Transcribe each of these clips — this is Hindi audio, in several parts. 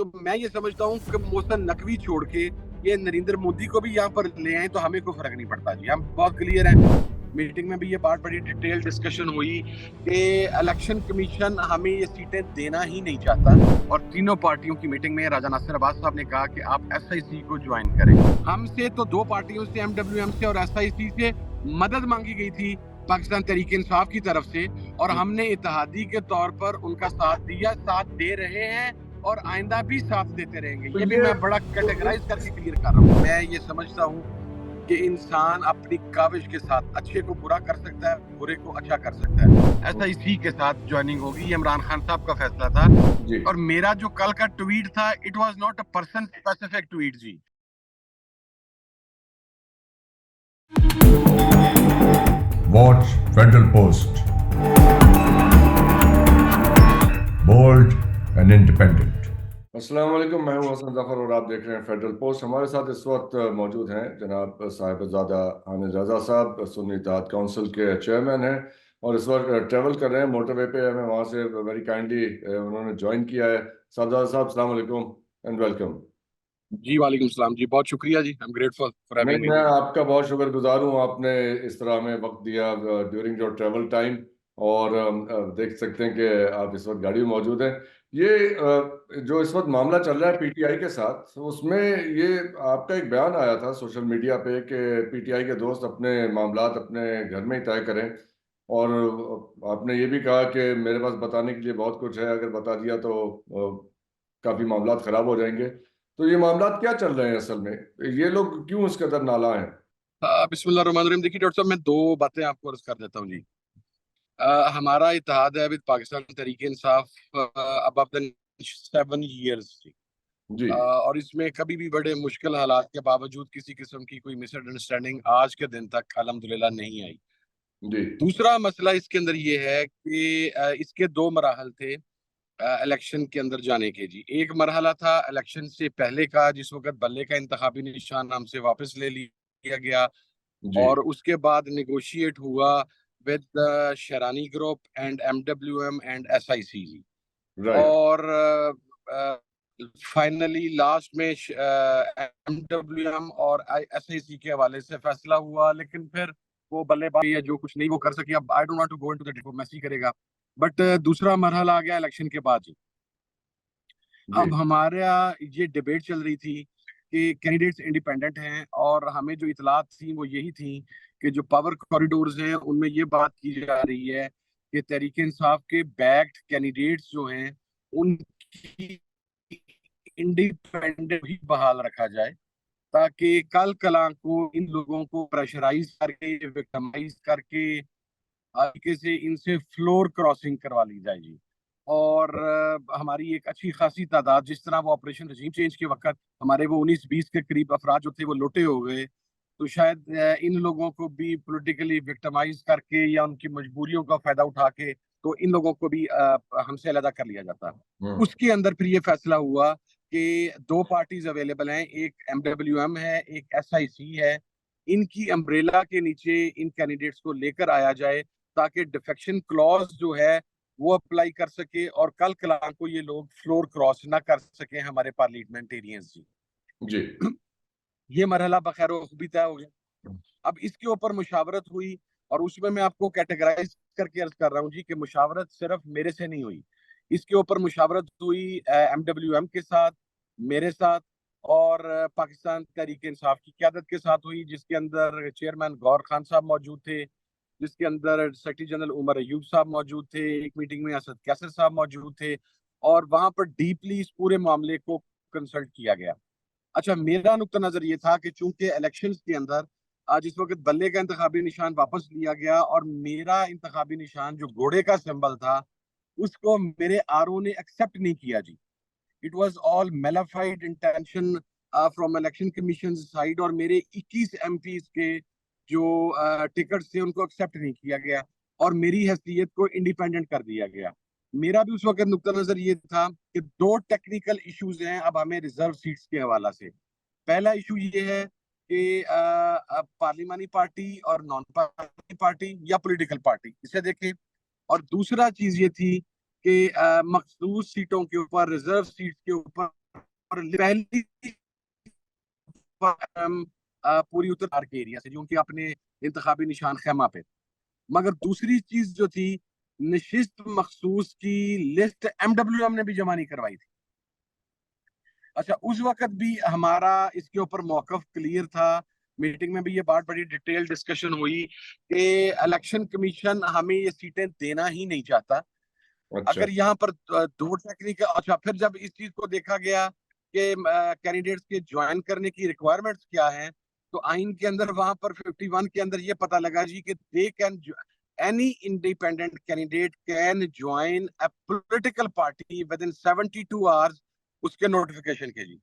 तो मैं ये समझता हूँ कि मोहसिन नकवी छोड़ के ये नरेंद्र मोदी को भी यहाँ पर ले आए तो हमें कोई फर्क नहीं पड़ता जी, हम बहुत क्लियर हैं। मीटिंग में भी ये बात बड़ी डिटेल डिस्कशन हुई कि इलेक्शन कमीशन हमें ये सीटें देना ही नहीं चाहता, और तीनों पार्टियों की मीटिंग में राजा नासिर अब्बास साहब ने कहा कि आप एसआईसी को ज्वाइन करें। हमसे तो दो पार्टियों से, एमडब्ल्यूएम से और एसआईसी से मदद मांगी गई थी पाकिस्तान तहरीक इंसाफ की तरफ से, और हमने इत्तेहादी के तौर पर उनका साथ दिया, साथ दे रहे हैं और आइंदा भी साथ देते रहेंगे। तो ये भी मैं बड़ा कैटेगराइज करके क्लियर कर रहा हूँ। मैं ये समझता हूँ कि इंसान अपनी काविश के साथ अच्छे को बुरा कर सकता है, बुरे को अच्छा कर सकता है। ऐसा इसी के साथ ज्वाइनिंग होगी, ये इमरान खान साहब का फैसला था जी। और मेरा जो कल का ट्वीट था, it was not a person specific tweet जी। Watch Federal Post. Bold and independent. अस्सलाम वालेकुम, मैं हूं हसन जफर और आप देख रहे हैं फेडरल पोस्ट। हमारे साथ इस वक्त मौजूद हैं जनाब साहिबजादा हामिद रजा साहब, सुन्नी इत्तेहाद काउंसिल के चेयरमैन हैं और इस वक्त ट्रैवल कर रहे हैं, मोटरवे पे हमें वहाँ से वेरी काइंडली उन्होंने ज्वाइन किया है। साहिबजादा साहब, अस्सलाम वालेकुम एंड वेलकम। जी वालेकुम सलाम जी, बहुत शुक्रिया जी, आई एम ग्रेटफुल फॉर नहीं, हैविंग मी। मैं आपका बहुत शुक्रगुजार हूँ, आपने इस तरह हमें वक्त दिया ड्यूरिंग योर ट्रैवल टाइम। और देख सकते हैं कि आप इस वक्त गाड़ी में मौजूद हैं। ये जो इस वक्त मामला चल रहा है पीटीआई के साथ, उसमें ये आपका एक बयान आया था सोशल मीडिया पे कि पीटीआई के दोस्त अपने मामलात अपने घर में ही तय करें, और आपने ये भी कहा कि मेरे पास बताने के लिए बहुत कुछ है, अगर बता दिया तो काफ़ी मामलात ख़राब हो जाएंगे। तो ये मामलात क्या चल रहे हैं असल में, ये लोग क्यों इस कदर नाला हैं? बिस्मिल्लाह रहमान रहीम। देखिए डॉक्टर साहब, मैं दो बातें आपको अर्ज कर देता हूँ जी। हमारा इत्तेहाद है with Pakistan Tehreek Insaf above the 7 years जी। जी। और इसमें कभी भी बड़े मुश्किल हालात के बावजूद किसी किस्म की कोई मिसअंडरस्टैंडिंग आज के दिन तक अल्हम्दुलिल्लाह नहीं आई। जी। दूसरा मसला इसके अंदर ये है कि इसके दो मराहल थे इलेक्शन के अंदर जाने के जी। एक मरहला था इलेक्शन से पहले का, जिस वक्त बल्ले का इंतखाबी निशान हमसे वापस ले लिया गया, जी। और उसके बाद निगोशिएट हुआ with Sherani group and MWM and SIC जी। राइट। और फाइनली लास्ट में एमडब्ल्यूएम और एसआईसी के हवाले से फैसला हुआ, लेकिन फिर वो बल्लेबाजी है, जो कुछ नहीं वो कर सके। अब I don't want to go into the diplomacy करेगा, बट दूसरा मरहला आ गया इलेक्शन के बाद जी। जी। अब हमारा ये डिबेट चल रही थी कि कैंडिडेट्स इंडिपेंडेंट हैं, और हमें जो इतलात थी वो यही थी कि जो पावर कॉरिडोर्स हैं उनमें ये बात की जा रही है कि तहरीक इंसाफ के बैक्ड कैंडिडेट्स जो हैं उनकी इंडिपेंडेंट भी बहाल रखा जाए, ताकि कल कला को इन लोगों को प्रेशराइज करके, विक्टिमाइज करके तरीके से इनसे फ्लोर क्रॉसिंग करवा ली जाए जी। और हमारी एक अच्छी खासी तादाद, जिस तरह वो ऑपरेशन रजीम चेंज के वक्त हमारे वो 19-20 के करीब अफराद जो थे वो लुटे हो गए, तो शायद इन लोगों को भी पॉलिटिकली विक्टिमाइज करके या उनकी मजबूरियों का फायदा उठा के तो इन लोगों को भी हमसे अलग कर लिया जाता। उसके अंदर फिर ये फैसला हुआ कि दो पार्टीज अवेलेबल हैं, एक एमडब्ल्यूएम है, एक एसआईसी है। इनकी अम्ब्रेला के नीचे इन कैंडिडेट्स को लेकर आया जाए, ताकि डिफेक्शन क्लॉज जो है वो अप्लाई कर सके और कल कलाम को ये लोग फ्लोर क्रॉस ना कर सके हमारे पार्लियामेंटेरियंस जी। जी। ये मरहला बखैर खूबी तय हो गया। अब इसके ऊपर मुशावरत हुई, और उसमें मैं आपको कैटेगराइज करके अर्ज कर रहा हूँ जी कि मुशावरत सिर्फ मेरे से नहीं हुई। इसके ऊपर मुशावरत हुई एमडब्ल्यूएम के साथ, मेरे साथ, और पाकिस्तान तहरीक इंसाफ की क़यादत के साथ हुई, जिसके अंदर चेयरमैन गौर खान साहब मौजूद थे, जिसके अंदर सेक्रेटरी जनरल उमर अयूब साहब मौजूद थे, एक मीटिंग में असद कैसर साहब मौजूद थे, और वहां पर डीपली इस पूरे मामले को कंसल्ट किया गया। अच्छा, मेरा नुक्ता नजर ये था कि चूंकि इलेक्शंस के अंदर आज इस वक्त बल्ले का इंतखाबी निशान वापस लिया गया, और मेरा इंतखाबी निशान जो घोड़े का सिंबल था उसको मेरे आरओ ने एक्सेप्ट नहीं किया जी। It was all malafide intention from election commission side, और मेरे 21 एमपीज के जो टिकट थे उनको एक्सेप्ट नहीं किया गया, और मेरी हैसियत को इंडिपेंडेंट कर दिया गया। मेरा भी उस वक्त नुक्ता नजर ये था कि दो टेक्निकल इश्यूज हैं अब हमें रिजर्व सीट्स के हवाला से। पहला इशू ये है कि पार्लिमानी पार्टी और नॉन पार्लिमानी पार्टी या पॉलिटिकल पार्टी, इसे देखें। और दूसरा चीज ये थी कि मखसूस सीटों के ऊपर, रिजर्व सीट्स के ऊपर पहली पूरी उत्तर बिहार के एरिया से जो उनके अपने इंतखाबी निशान खेमा पे। मगर दूसरी चीज जो थी, नशिस्त मखसूस की लिस्ट एमडब्ल्यूएम ने भी जमा नहीं करवाई थी। अच्छा, उस वक्त भी हमारा इसके ऊपर मौकफ क्लियर था। मीटिंग में भी ये बात बड़ी डिटेल डिस्कशन हुई कि इलेक्शन कमीशन हमें ये सीटें देना ही नहीं चाहता। अच्छा। अगर यहाँ पर दो टेक्निकल, अच्छा फिर जब इस चीज को देखा गया कि कैंडिडेट्स के ज्वाइन करने की रिक्वायरमेंट्स क्या हैं, तो आइन के अंदर वहां पर 51 के अंदर ये पता लगा जी कि they can any independent candidate can join a political party with in 72 hours उसके नोटिफिकेशन के जी।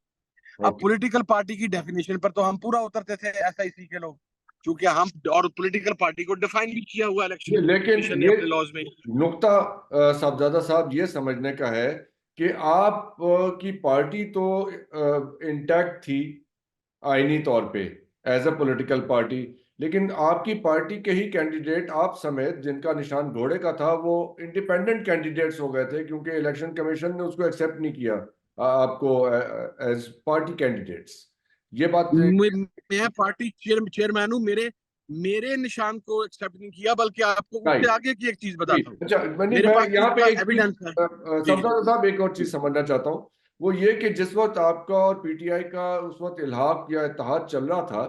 अब ओके। पॉलिटिकल पार्टी की डेफिनेशन पर तो हम पूरा उतरते थे एसआईसी के लोग, क्योंकि हम और पॉलिटिकल पार्टी को डिफाइन भी किया हुआ इलेक्शन लेकिन कमीशन ने ये अपने लॉज में। नुक्ता साहबजादा साहब ये समझने का है कि आप की पार्टी तो इंटैक्ट थी आईनी तौर पे एज अ पॉलिटिकल पार्टी, लेकिन आपकी पार्टी के ही कैंडिडेट आप समेत जिनका निशान घोड़े का था वो इंडिपेंडेंट कैंडिडेट्स हो गए थे, क्योंकि इलेक्शन कमीशन ने उसको एक्सेप्ट नहीं किया आपको एज पार्टी कैंडिडेट्स। ये बात मैं पार्टी चेयरमैन हूँ, मेरे मेरे निशान को एक्सेप्ट नहीं किया, बल्कि आपको उससे राइट। आगे की एक चीज जी, बताता हूँ। अच्छा नहीं, मेरे मैं पास यहाँ पे इसका एक चीज एविडेंस है। जी जी सरदार साहब एक और चीज समझना चाहता हूँ, वो ये कि जिस वक्त आपका और पीटीआई का उस वक्त इल्हाक या इत्तेहाद चल रहा था,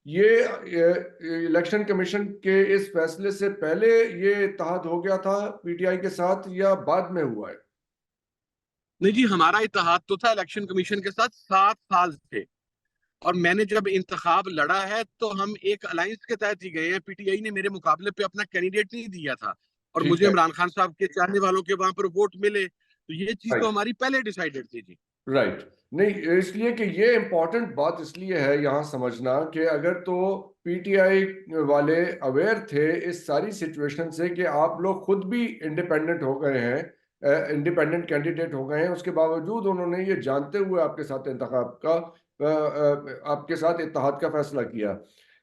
ये इलेक्शन कमीशन के इस फैसले से पहले ये इत्तेहाद हो गया था पीटीआई के साथ या बाद में हुआ है? नहीं जी, हमारा इत्तेहाद तो था इलेक्शन कमीशन के साथ 7 साल से, और मैंने जब इंतखाब लड़ा है तो हम एक अलायंस के तहत ही गए हैं। पीटीआई ने मेरे मुकाबले पे अपना कैंडिडेट नहीं दिया था, और ठीक मुझे है। इमरान खान साहब के चाहने वालों के वहां पर वोट मिले, तो ये चीज तो राइट। हमारी पहले डिसाइडेड थी जी। राइट। नहीं, इसलिए कि ये इंपॉर्टेंट बात इसलिए है यहाँ समझना कि अगर तो पीटीआई वाले अवेयर थे इस सारी सिचुएशन से कि आप लोग खुद भी इंडिपेंडेंट हो गए हैं, इंडिपेंडेंट कैंडिडेट हो गए हैं, उसके बावजूद उन्होंने ये जानते हुए आपके साथ इंतखाब का आपके साथ इत्तेहाद का फैसला किया।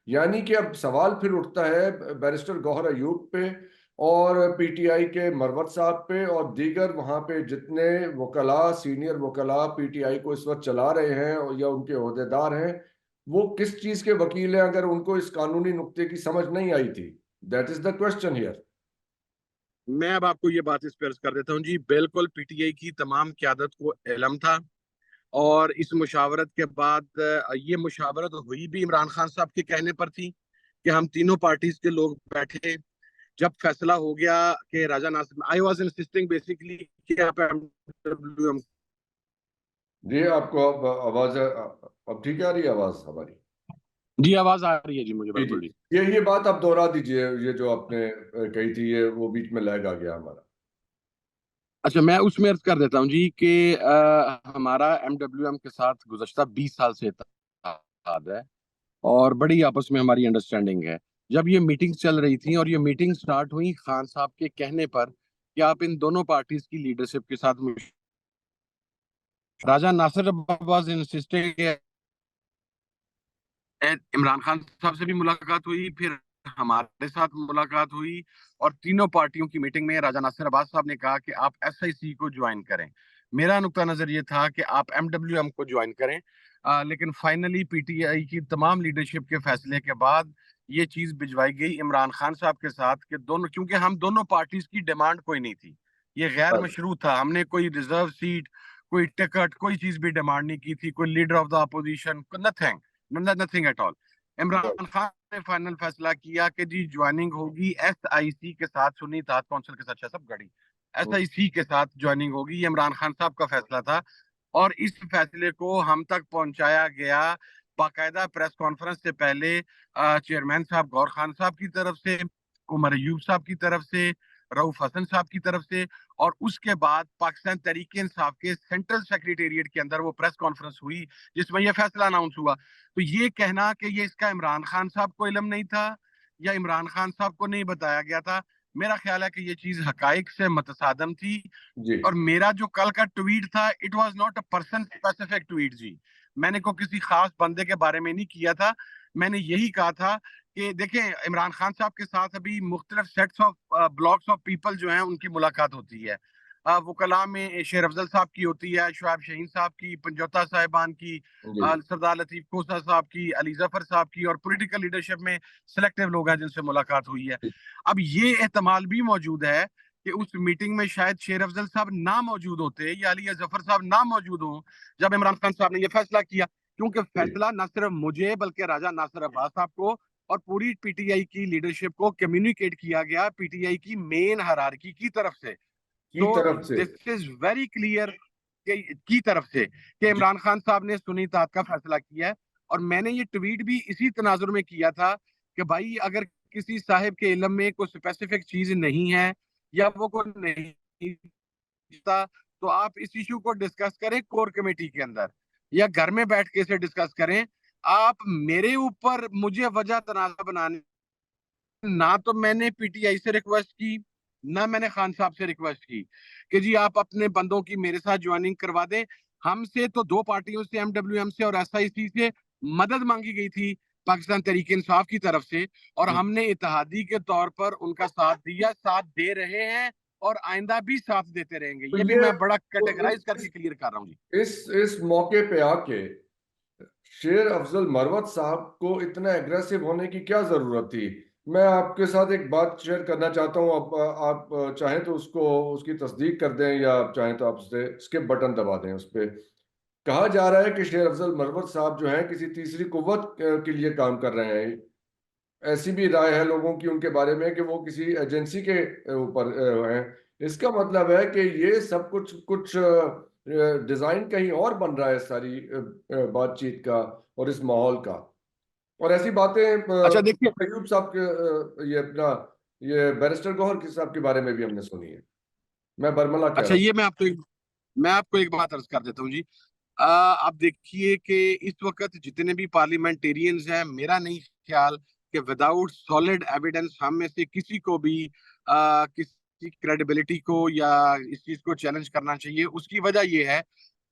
यानी कि अब सवाल फिर उठता है बैरिस्टर गौहर अयूब पे और पीटीआई के मरवत साहब पे और दीगर वहां पे जितने वकला, सीनियर वकला पीटीआई को इस वक्त चला रहे हैं या उनके ओहदेदार हैं, वो किस चीज के वकील हैं अगर उनको इस कानूनी नुक्ते की समझ नहीं आई थी? That is the question here. मैं अब आपको ये बात इस पर अर्ज कर देता हूँ जी। बिल्कुल पीटीआई की तमाम क्यादत को इल्म था, और इस मुशावरत के बाद ये मुशावरत हुई भी इमरान खान साहब के कहने पर थी कि हम तीनों पार्टीज के लोग बैठे। जब फैसला हो गया कि Raja Nasir, I was insisting basically कि आप एमडब्ल्यूएम। जी, आपको अब आवाज अब ठीक आ रही है आवाज हमारी? जी आवाज आ रही है जी मुझे, जी जी। बिल्कुल जी। ये बात आप दोहरा दीजिए, ये जो आपने कही थी, ये वो बीच में लैग आ गया हमारा। अच्छा, मैं उसमें अर्ज कर देता हूँ जी कि हमारा एमडब्ल्यूएम के साथ गुज़श्ता 20 साल से इत्तेहाद है, और बड़ी आपस में हमारी अंडरस्टैंडिंग है। जब ये मीटिंग चल रही थी और ये मीटिंग स्टार्ट हुई खान साहब के कहने पर कि आप इन दोनों पार्टीज की लीडरशिप के साथ राजा नासिर वाज इंसिस्टिंग। इमरान खान साहब से भी मुलाकात हुई, फिर हमारे साथ मुलाकात हुई, और तीनों पार्टियों की मीटिंग में राजा नासिर अब्बास साहब ने कहा कि आप एसआईसी को ज्वाइन करें। मेरा नुक्ता नजर ये था कि आप एमडब्ल्यूएम को ज्वाइन करें। लेकिन फाइनली पीटीआई की तमाम लीडरशिप के फैसले के बाद ये चीज भिजवाई गई इमरान खान साहब के साथ कि दोनों, क्योंकि हम दोनों पार्टीज की डिमांड कोई नहीं थी, ये गैर मशरूत था। हमने कोई रिजर्व सीट, कोई टिकट, कोई चीज भी डिमांड नहीं की थी, कोई leader of the opposition, nothing, nothing at all. Imran Khan ने फाइनल फैसला किया कि जी ज्वाइनिंग होगी एसआईसी के साथ, सुन्नी इत्तेहाद काउंसिल के साथ, सब गड़ी एसआईसी के साथ ज्वाइनिंग होगी। ये इमरान खान साहब का फैसला था, और इस फैसले को हम तक पहुंचाया गया बाकायदा प्रेस कॉन्फ्रेंस से पहले चेयरमैन साहब गौर खान साहब की तरफ से, उमर अयूब साहब की तरफ से, रऊफ हसन साहब की तरफ से, और उसके बाद पाकिस्तान तहरीक इंसाफ के सेंट्रल सेक्रेटेरिएट के अंदर वो प्रेस कॉन्फ्रेंस हुई जिसमें यह फैसला अनाउंस हुआ। तो ये कहना कि ये इसका इमरान खान साहब को इल्म नहीं था या इमरान खान साहब को नहीं बताया गया था, मेरा ख्याल है कि ये चीज हकाइक से मतसादम थी। जी। और मेरा जो कल का ट्वीट था, it was not a person specific tweet जी। मैंने को किसी खास बंदे के बारे में नहीं किया था। मैंने यही कहा था कि देखें, इमरान खान साहब के साथ अभी मुख्तलिफ sets of blocks of people जो हैं उनकी मुलाकात होती है। वकला में शेर अफजल साहब की होती है, शुआब शहीन साहब की, पंजोता साहिबान की, जी सरदार लतीफ खोसा साहब की, अली जफर साहब की, और पॉलिटिकल लीडरशिप में सिलेक्टिव लोग हैं जिनसे मुलाकात हुई है। अब ये एहतमाल भी मौजूद है कि उस मीटिंग में शायद शेर अफजल साहब ना मौजूद होते या अली जफर साहब ना मौजूद हो जब इमरान खान साहब ने यह फैसला किया, क्योंकि जी फैसला न सिर्फ मुझे बल्कि राजा नासिर अब्बास साहब को और पूरी पीटीआई की लीडरशिप को कम्युनिकेट किया गया पीटीआई की मेन हायरार्की की तरफ से। की तो तरफ से। दिस इज वेरी क्लियर की तरफ से कि जी इमरान खान साहब ने सुन्नी इत्तेहाद का फैसला किया है। और मैंने ये ट्वीट भी इसी तनाजुर में किया था कि भाई अगर किसी साहिब के इल्म में कोई स्पेसिफिक चीज नहीं है या वो को नहीं था, तो आप इस इशू को डिस्कस करें कोर कमेटी के अंदर या घर में बैठ के इसे डिस्कस करें। आप मेरे ऊपर मुझे वजह तनाजा बनाने, ना तो मैंने पीटीआई से रिक्वेस्ट की ना मैंने खान साहब से रिक्वेस्ट की कि जी आप अपने बंदों की मेरे साथ ज्वाइनिंग करवा दें। हमसे तो दो पार्टियों से, एमडब्ल्यूएम से और एसआईसी से मदद मांगी गई थी पाकिस्तान तहरीक इंसाफ की तरफ से, और हमने इत्तेहादी के तौर पर उनका साथ दिया, साथ दे रहे हैं और आइंदा भी साथ देते रहेंगे। तो ये भी ये मैं बड़ा तो कैटेगराइज करके क्लियर कर रहा हूँ जी। इस मौके पे आके शेर अफजल मरवत साहब को इतना एग्रेसिव होने की क्या जरूरत थी? मैं आपके साथ एक बात शेयर करना चाहता हूं। आप चाहें तो उसको उसकी तस्दीक कर दें या आप चाहें तो आप उससे स्किप बटन दबा दें। उस पे कहा जा रहा है कि शेर अफजल मरवत साहब जो हैं किसी तीसरी कुव्वत के लिए काम कर रहे हैं। ऐसी भी राय है लोगों की उनके बारे में कि वो किसी एजेंसी के ऊपर हैं। इसका मतलब है कि ये सब कुछ कुछ डिजाइन कहीं और बन रहा है, सारी बातचीत का और इस माहौल का। और ऐसी बातें अच्छा देखिए, अयूब साहब के ये अपना ये बैरिस्टर गौहर की साहब के बारे में भी हमने सुनी है। मैं बरमला कह अच्छा रहा हूँ। ये मैं आपको एक बात अर्ज कर देता हूँ जी। आप देखिए कि इस वक्त जितने भी पार्लियामेंटेरियंस हैं, मेरा नहीं ख्याल कि विदाउट सॉलिड एविडेंस हम में से किसी को भी किसी क्रेडिबिलिटी को या इस चीज को चैलेंज करना चाहिए। उसकी वजह यह है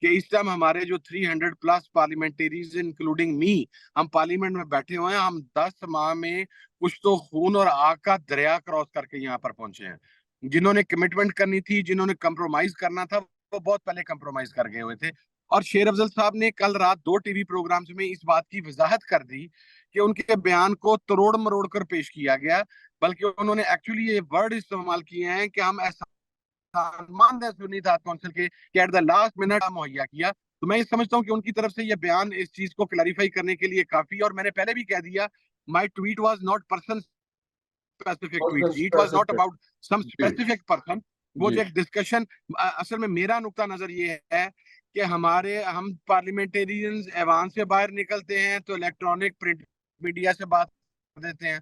कि इस टाइम हमारे जो 300 प्लस पार्लियामेंटेरियंस इंक्लूडिंग मी, हम पार्लियामेंट में बैठे हुए हैं। हम 10 माह में कुछ तो खून और आग का दरिया क्रॉस करके यहाँ पर पहुंचे हैं। जिन्होंने कमिटमेंट करनी थी, जिन्होंने कंप्रोमाइज करना था, वो बहुत पहले कंप्रोमाइज कर गए हुए थे। और शेर अफजल साहब ने कल रात 2 टीवी प्रोग्राम्स में इस बात की वजाहत कर दी कि उनके बयान को तरोड़ मरोड़ कर पेश किया गया, बल्कि उन्होंने एक्चुअली ये वर्ड इस्तेमाल किए हैं कि हम एहसानमंद है सुन्नी इत्तेहाद काउंसिल के कि एट द लास्ट मिनट मुहैया किया। तो मैं ये समझता हूँ कि उनकी तरफ से ये बयान इस चीज को क्लैरिफाई करने के लिए काफी। और मैंने पहले भी कह दिया, my tweet was not person specific और ट्वीट जी, it was not specific. About some जी स्पेसिफिक पर्सन। वो जी जो एक डिस्कशन, असल में मेरा नुक्ता नजर ये है कि हम पार्लियामेंटेरियंस ऐवान से बाहर निकलते हैं तो इलेक्ट्रॉनिक प्रिंट मीडिया से बात कर देते हैं,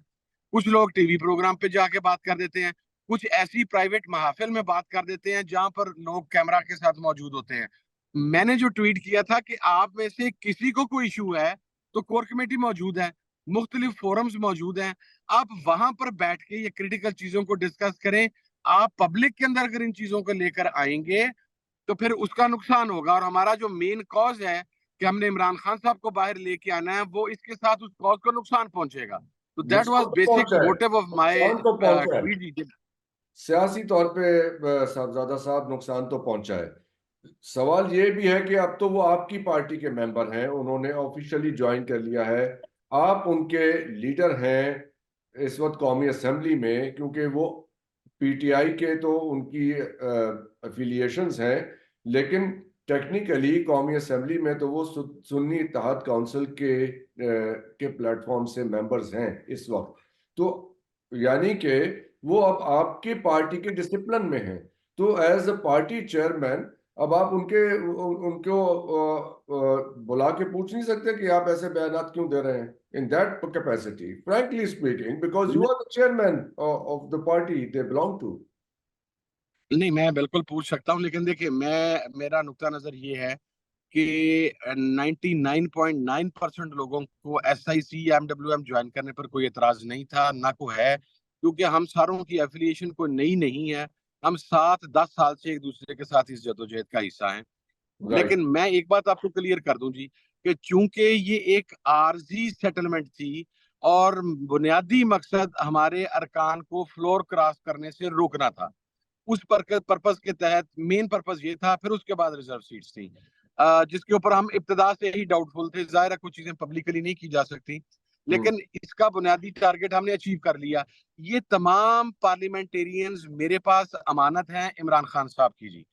कुछ लोग टीवी प्रोग्राम पे जाके बात कर देते हैं, कुछ ऐसी प्राइवेट महफिल में बात कर देते हैं जहां पर लोग कैमरा के साथ मौजूद होते हैं। मैंने जो ट्वीट किया था कि आप में से किसी को कोई इशू है तो कोर कमेटी मौजूद है, मुख्तलिफ फोरम्स मौजूद हैं, आप वहां पर बैठ के ये क्रिटिकल चीजों को डिस्कस करें। आप पब्लिक के अंदर अगर इन चीजों को लेकर आएंगे तो फिर उसका नुकसान होगा। और हमारा जो मेन कॉज है कि हमने इमरान खान साहब को बाहर लेके आना है, वो इसके साथ उस कॉज को नुकसान पहुंचेगा। तो दैट वाज नुकसान तो बेसिक पहुंचा है, मोटिव ऑफ माय नुकसान तो पहुंचा है। ट्वीट। सियासी तौर पे साहबजादा साहब नुकसान तो पहुंचा है। सवाल ये भी है कि अब तो वो आपकी पार्टी के मेंबर हैं, उन्होंने ऑफिशियली ज्वाइन कर लिया है, आप उनके लीडर हैं इस वक्त कौमी असेंबली में, क्योंकि वो पीटीआई के तो उनकी एफिलिएशंस हैं, लेकिन टेक्निकली कौमी असेंबली में तो वो सुन्नी इत्तेहाद काउंसिल के प्लेटफॉर्म से मेंबर्स हैं इस वक्त। तो यानी कि वो अब आपकी पार्टी के डिसिप्लिन में हैं। तो एज अ पार्टी चेयरमैन अब आप उनको बुला के पूछ नहीं सकते कि आप ऐसे बयानात क्यों दे रहे हैं in that capacity, frankly speaking, because you are the chairman of the party they belong to. नहीं, मैं बिल्कुल पूछ सकता हूँ, लेकिन देखिए मेरा नुक्ता नजर ये है कि 99.9% लोगों को एसआईसी एमडब्ल्यूएम ज्वाइन करने पर कोई एतराज नहीं था, ना को है, क्योंकि हम सारों की एफिलिएशन कोई नई नहीं है। हम 7-10 साल से एक दूसरे के साथ इस जदोजहद का हिस्सा हैं। राइट। लेकिन मैं एक बात आपको क्लियर कर दूं जी कि चूंकि ये एक आर्जी सेटलमेंट थी और बुनियादी मकसद हमारे अरकान को फ्लोर क्रॉस करने से रोकना था, उस पर्पस के तहत मेन पर्पस ये था। फिर उसके बाद रिजर्व सीट्स थी, जिसके ऊपर हम इब्तिदा से ही डाउटफुल थे। जाहिर है कुछ चीजें पब्लिकली नहीं की जा सकती, लेकिन इसका बुनियादी टारगेट हमने अचीव कर लिया। ये तमाम पार्लियामेंटेरियंस मेरे पास अमानत हैं इमरान खान साहब की जी।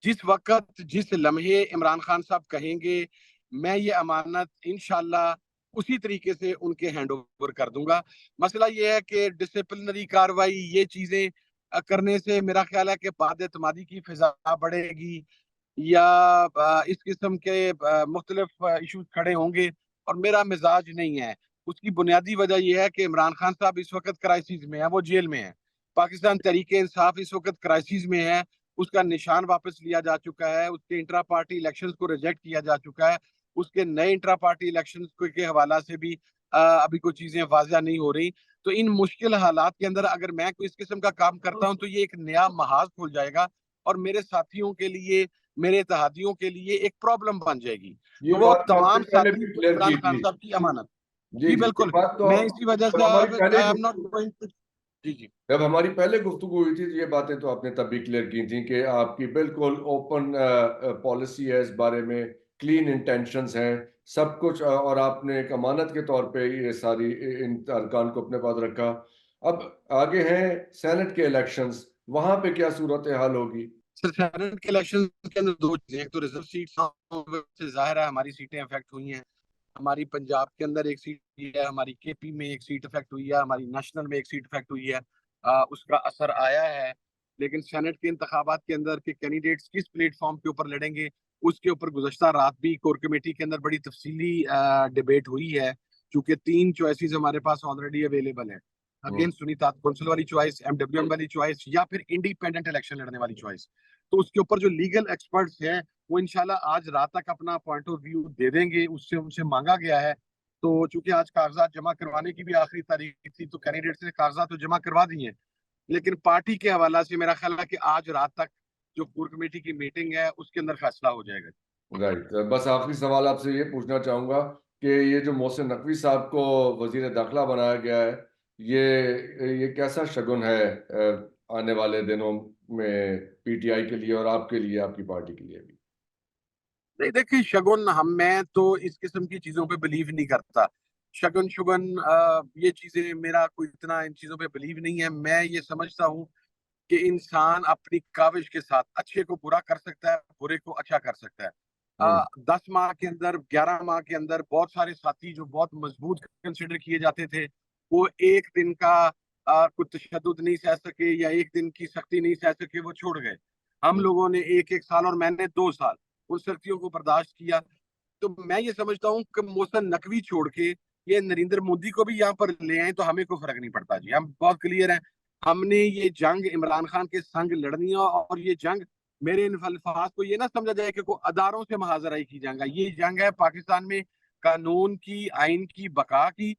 जिस वक्त जिस लम्हे इमरान खान साहब कहेंगे, मैं ये अमानत इंशाल्लाह उसी तरीके से उनके हैंड ओवर कर दूंगा। मसला ये है कि डिसिप्लिनरी कार्रवाई ये चीजें करने से मेरा ख्याल है कि बाद एतमादी की फिजा बढ़ेगी, या इस किस्म के मुख्तलिफ इशूज खड़े होंगे, और मेरा मिजाज नहीं है। उसकी बुनियादी वजह यह है कि इमरान खान साहब इस वक्त क्राइसिस में है, वो जेल में है। पाकिस्तान तहरीके इंसाफ इस वक्त क्राइसिस में है, उसका निशान वापस लिया जा चुका है, उसके इंट्रा पार्टी इलेक्शंस को रिजेक्ट किया जा चुका है, उसके नए इंट्रा पार्टी इलेक्शंस के हवाला से भी अभी कोई चीजें वाजिया नहीं हो रही। तो इन मुश्किल हालात के अंदर अगर मैं कोई इस किस्म का काम करता हूं तो ये एक नया महाज खुल जाएगा, और मेरे साथियों के लिए, मेरे इत्तेहादियों के लिए एक प्रॉब्लम बन जाएगी। ये तो वो बात तो आपने तमाम पहले साथी भी क्लियर इमरान की खान थी। साहब की अमानत। जी जी जी, ये बिल्कुल, बात तो मैं इसी वजह जब से हमारी पहले I am not going to. जी जी जब हमारी पहले गुफ्तगू हुई थी तो ये बातें तो आपने तब भी क्लियर की थी कि आपकी बिल्कुल ओपन पॉलिसी है इस बारे में, क्लीन इंटेंशंस हैं सब कुछ, और आपने एक अमानत के तौर पे ये सारी इन अरकान को अपने पास रखा। अब आगे हैं सेनेट के इलेक्शंस, वहां पे क्या सूरत हाल होगी? सर, सेनेट के इलेक्शन के अंदर दो चीजें, एक तो रिजर्व सीट से जाहिर है हमारी सीटें अफेक्ट हुई हैं। हमारी पंजाब के अंदर एक सीट हुई है, हमारी केपी में एक सीट अफेक्ट हुई है, हमारी नेशनल में एक सीट अफेक्ट हुई है। उसका असर आया है। लेकिन सेनेट के इंतखाबात के अंदर के कैंडिडेट्स किस प्लेटफॉर्म के ऊपर लड़ेंगे, उसके ऊपर गुज़श्ता रात भी कोर कमेटी के अंदर बड़ी तफसीली डिबेट हुई है। चूंकि 3 चॉइसेस हमारे पास ऑलरेडी अवेलेबल है, अगेन सुनीता कौंसिल वाली चॉइस, एमडब्ल्यूएम वाली चॉइस, या फिर इंडिपेंडेंट इलेक्शन लड़ने वाली चॉइस। तो उसके ऊपर जो लीगल एक्सपर्ट्स हैं वो इंशाल्लाह आज रात तक अपना पॉइंट ऑफ व्यू दे देंगे, उससे उनसे मांगा गया है। तो चूंकि आज कागजात जमा करवाने की भी आखिरी तारीख थी, तो कैंडिडेट्स ने कागजात तो जमा करवा दिए हैं, लेकिन पार्टी के हवाला से मेरा ख्याल है कि आज रात तक जो कोर कमेटी की मीटिंग है उसके अंदर फैसला हो जाएगा। राइट, बस आखिरी सवाल आपसे ये पूछना चाहूंगा कि ये जो मोहसिन नकवी साहब को वजीर दाखिला बनाया गया है, ये कैसा शगुन है आने वाले दिनों में पीटीआई के लिए और आपके लिए, आपकी पार्टी के लिए भी? नहीं देखिए, शगुन मैं तो इस किस्म की चीजों पे बिलीव नहीं करता। शगुन शुगन ये चीजें, मेरा कोई इतना इन चीजों पे बिलीव नहीं है। मैं ये समझता हूँ कि इंसान अपनी काविश के साथ अच्छे को बुरा कर सकता है, बुरे को अच्छा कर सकता है। 10 माह के अंदर, 11 माह के अंदर बहुत सारे साथी जो बहुत मजबूत कंसिडर किए जाते थे, वो एक दिन का कोई तशद्दुद नहीं सह सके या एक दिन की सख्ती नहीं सह सके, वो छोड़ गए। हम लोगों ने 1-1 साल और मैंने 2 साल उन सख्तियों को बर्दाश्त किया। तो मैं ये समझता हूँ कि मोहसिन नकवी छोड़ के ये नरेंद्र मोदी को भी यहाँ पर ले आए तो हमें कोई फर्क नहीं पड़ता जी। हम बहुत क्लियर हैं, हमने ये जंग इमरान खान के संग लड़नी है, और ये जंग मेरे इन अल्फाज को ये ना समझा जाए कि कोई अदारों से महाजराई की जंग है। ये जंग है पाकिस्तान में कानून की, आइन की बका की,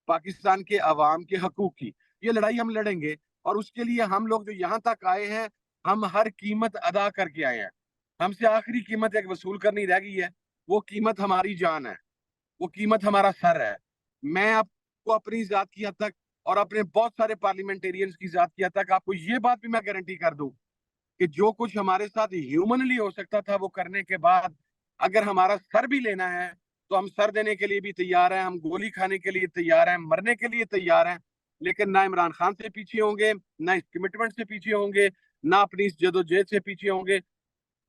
पाकिस्तान के अवाम के हकूक की। ये लड़ाई हम लड़ेंगे, और उसके लिए हम लोग जो यहाँ तक आए हैं, हम हर कीमत अदा करके आए हैं। हमसे आखिरी कीमत एक वसूल करनी रह गई है, वो कीमत हमारी जान है, वो कीमत हमारा सर है। मैं आपको अपनी जात की हद तक और अपने बहुत सारे पार्लियामेंटेरियंस की जात की हद तक आपको ये बात भी मैं गारंटी कर दूं कि जो कुछ हमारे साथ ह्यूमनली हो सकता था वो करने के बाद अगर हमारा सर भी लेना है तो हम सर देने के लिए भी तैयार हैं, हम गोली खाने के लिए तैयार हैं, मरने के लिए तैयार हैं। लेकिन ना इमरान खान से पीछे होंगे, ना इस कमिटमेंट से पीछे होंगे, ना अपनी इस जदोजहद से पीछे होंगे,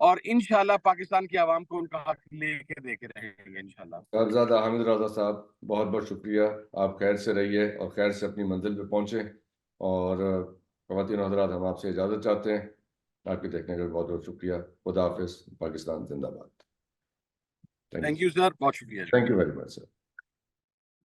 और इंशाल्लाह पाकिस्तान की आवाम को उनका हक लेके देके रहेंगे इंशाल्लाह। साहबजादा हामिद रजा साहब, बहुत बहुत शुक्रिया। आप खैर से रहिए और खैर से अपनी मंजिल पे पहुंचे। और ख़वातीन हज़रात, हम आपसे इजाज़त चाहते हैं। आपके देखने का बहुत बहुत शुक्रिया। खुदा हाफिज़। पाकिस्तान जिंदाबाद। थैंक यू सर, बहुत शुक्रिया। Thank you very much sir.